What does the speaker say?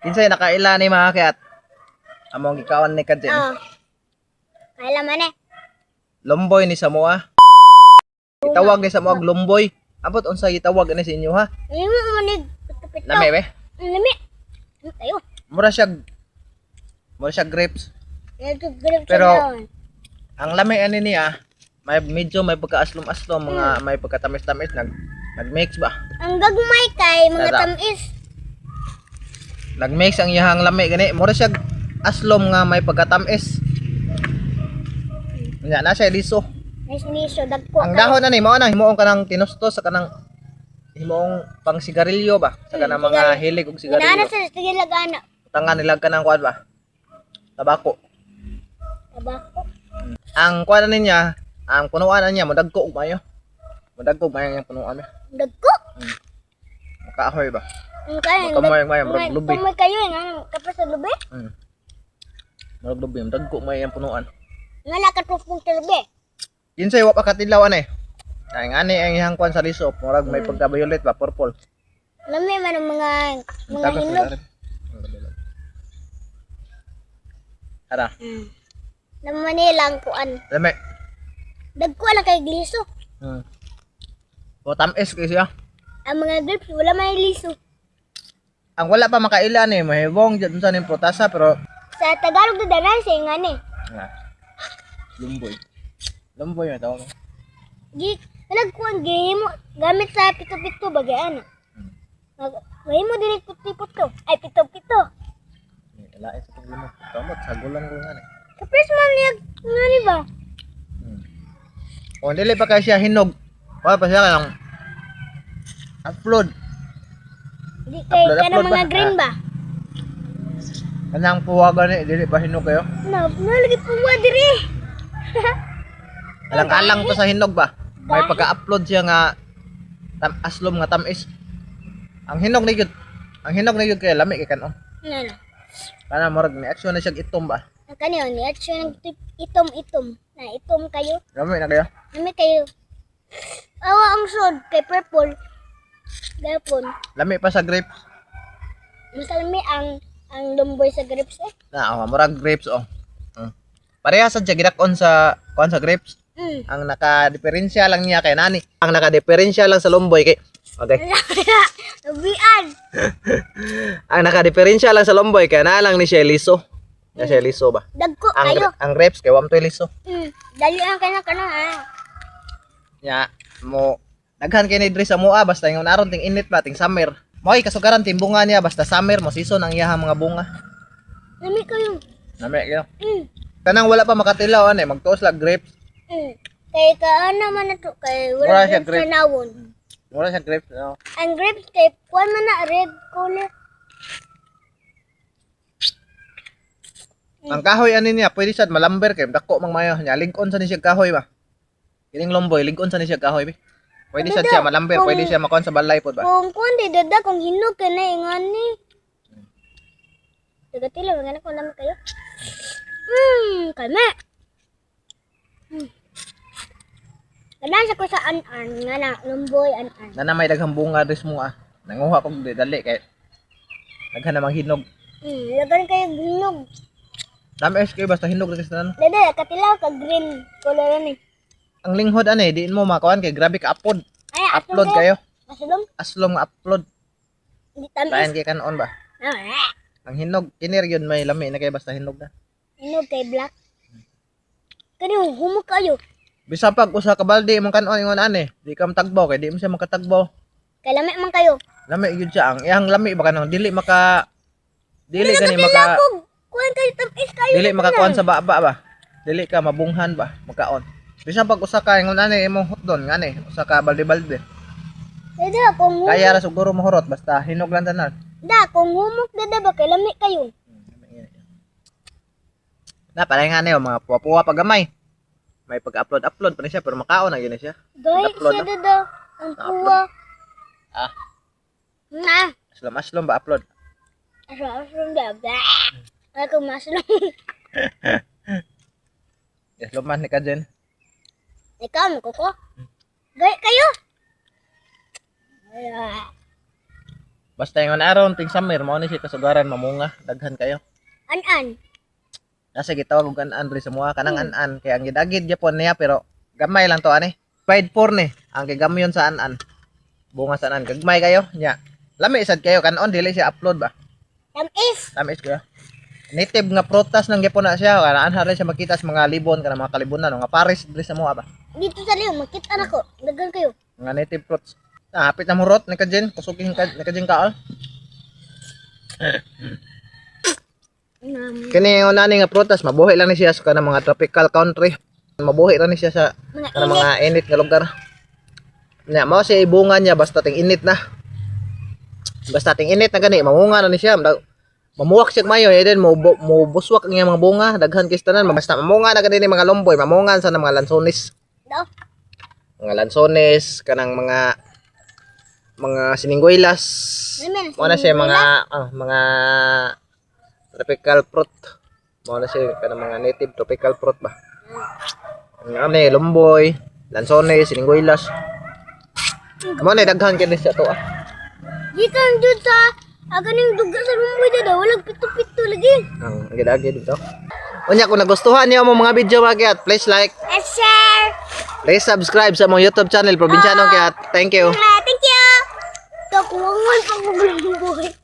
Kinsay nakaila ni mga kayat. Among gikawan ni Kadjen. Oh. Kailan man eh. Lomboy ni Samoa. Itawag ni Samoa Lomboy. Abot unsa gitawag ani sa inyo ha? Hindi mo manig. Pito-pito. Lami be. Lami. Tayo. Mura siya grapes. Nagtugrip sa Pero daon. ang lami ani niya, medyo may pagka-aslom-aslom, mga may pagkatamis-tamis nag-mix ba? Ang gagmay kay mga Tara. tamis. Nag-mix ang iyahang lami gani. Mura siya aslom nga may pagkatamis. Nya na siya liso. Nice niso dagko. Ang dahon na ni mao na himuon kanang tinustos sa kanang himuong pang sigarilyo ba? Sa kanang mga hilig og Inana sigarilyo. sa tigilagana. Tangan nila kanang kuan ba? Tabako. Tabako. Ang kuan na niya, ang punuan na niya modagko og mayo. Modagko og mayo ang punuan niya. Dagko. Kahoy ba? Ang kaya. Kamoy mayo murag lubi. Kamay kayo nga kapos sa lubi. Murag lubi, modagko mayo ang punuan. Nga nakatupong sa lubi. Kinsay wa pa katilaw ani. Ang ani ang ihang kuan sa lisop, murag may pagka-violet ba, purple. Lami man ang mga Tapos hinog. Ara, Naman nilang kuan. lami. Dagko lang kay gliso. O tamis kay siya. Ang mga grapes wala may liso. Ang wala pa makaila ni mahibong jud sa ning protasa pero Sa Tagalog na danan siya nga ni. lumboy. Lumboy yung tawag. Gi nagkuan gihimo gamit sa pito-pito bagay ano. Mahimo dili pito-pito. Ay pito-pito. Lain sa paglimo. Kamot sagulan ko nga ni. Kapres man niya nga ni ba? O dili pa kay siya hinog. Wala pa siya kanang upload. Di kay Upload, kanang upload mga ba? green ba? Kanang puwagan ni dili pa hinog kayo. Nalagi po wa diri. Alang-alang pa sa hinog ba? May pagka-upload siya nga aslom nga tamis. Ang hinog ni gyud. Ang hinog ni gyud kay lami kay kanon. Ano? Kana morag ni action na siya itom ba. Ang kanyo ni at siya itom-itom. Na itom kayo. Lami na kayo. Nami kayo. Awa ang sod kay purple. Gapon. Lami pa sa grapes. Masalmi ang lumboy sa grapes eh. Na morag grapes oh. Pareha sa gidakon sa kuan sa grapes. Ang naka-diferensya lang niya kay nani. Ang naka-diferensya lang sa lumboy kay okay. Nabian. Ang naka-diferensya lang sa lumboy kay na lang ni siya liso. Na siya liso ba? Dagko Ang kayo. ang grapes kay wamtoy liso. Dali ang kanang Nya mo daghan kay ni diri sa mua basta yung naron ting init ba ting summer. Mo'y kasugaran timbunga niya basta summer mo season ang iyahang mga bunga. Nami kayo. Nami kayo. Kanang wala pa makatilaw ani magtuos lang grapes. Kay kaana man na to kay Wala wala siya grapes grape. sa nawon. Wala siya grapes. No? Ang grapes kay kuan man na red color. Ang kahoy ani niya pwede sad malamber kay dako mang mayo nya lig-on sa ni siya kahoy ba. Kining lomboy lig-on sa ni siya kahoy ba. Pwede sad siya malamber, pwede siya makon sa balay pod ba. Kung kuan di dada kung hinog ka na ingani. Tagatilo nga na ko naman kayo. Kalme. Kanan sa ko sa an-an nga na lumboy an-an. Na may daghang bunga dis mo ah. Nanguha kog dali kay daghan na hinog. Lagan kayo hinog. Dami SK basta hinog ra tanan. Dada katilaw ka green color ni. Ang linghod ani diin mo makuan kay grabe ka upload. Ay, Upload kayo. Masulong. Aslom nga upload. Di Lain tamis. kay kanon ba. Ang hinog kinir yun may lami na kay basta hinog na. Hinog kay black. Kani humok kayo. Bisa pag usa ka balde imong kanon ingon ani, di ka matagbaw kay di mo siya makatagbaw. Kay lami man kayo. Lami gyud siya ang iyang lami ba kanang dili gani maka Kuan kayo tamis kayo. dili makakuan sa baba ba. Dili ka mabunghan ba makaon. Bisa pag usa ka ingon ani imong hotdon ngani usa ka balde-balde. Dada kung humok. Kaya ra siguro mahurot basta hinog lang tanan. Da kung humok dada ba kay lami kayo. Na parang nga niyo mga puwa-puwa pag gamay. May pag-upload pa na siya pero makaon na yun na siya. Gay Upload siya na. dada. Ang kuwa. Ah, Na. aslom ba upload? Asa dada. Ako masulong. Yes, luman ni Kajen. Ikaw mo ko. Gay kayo. Basta yung aron ting summer mo ni siya kasugaran mamunga, daghan kayo. An-an. Nasa gitawag og an-an diri sa mga kanang an-an kay ang gidagid gyapon niya pero gamay lang to ani. Pide 4 ni ang gigamyon sa an-an. Bunga sa an-an gagmay kayo nya. Lami sad kayo kanon dili siya upload ba. Tamis. Tamis ko. Native nga prutas nang gyapon na siya kanaan rin siya makita sa mga libon kana mga kalibunan nga pares diri sa mga ba. Dito sa liyo, makita na ko. Dagan kayo. Mga native fruits. Hapit na murot ni Kajin, kusukin ka ni Kajin kaol. Kini yung nani nga prutas, mabuhi lang ni siya sa kanang mga tropical country. Mabuhi ra ni siya sa Mga kanang mga init nga lugar. Nya mao siya ibunga niya basta ting init na. Basta ting init na gani mamunga na ni siya. Mamuwak siya mayo eh din mo buswak ang iyang mga bunga, daghan kay tanan basta mamunga na gani ni mga lomboy, mamungan sa mga lansones. daw. Mga lansones kanang mga siningguelas. Mo na siya mga tropical fruit. Mo na siya kanang mga native tropical fruit ba. Ano lomboy, lansones, siningguelas. Mo na daghan kini sa to ah. Gikan jud sa aganing duga sa lumboy daw, walang pito-pito lagi. Ang gidagi dito. Unya kung nagustuhan niyo mo mga video mga kayat, please like, Share. please subscribe sa mong YouTube channel Probinsyano Kayat. Thank you. Thank you. Takuwangan pag lumboy.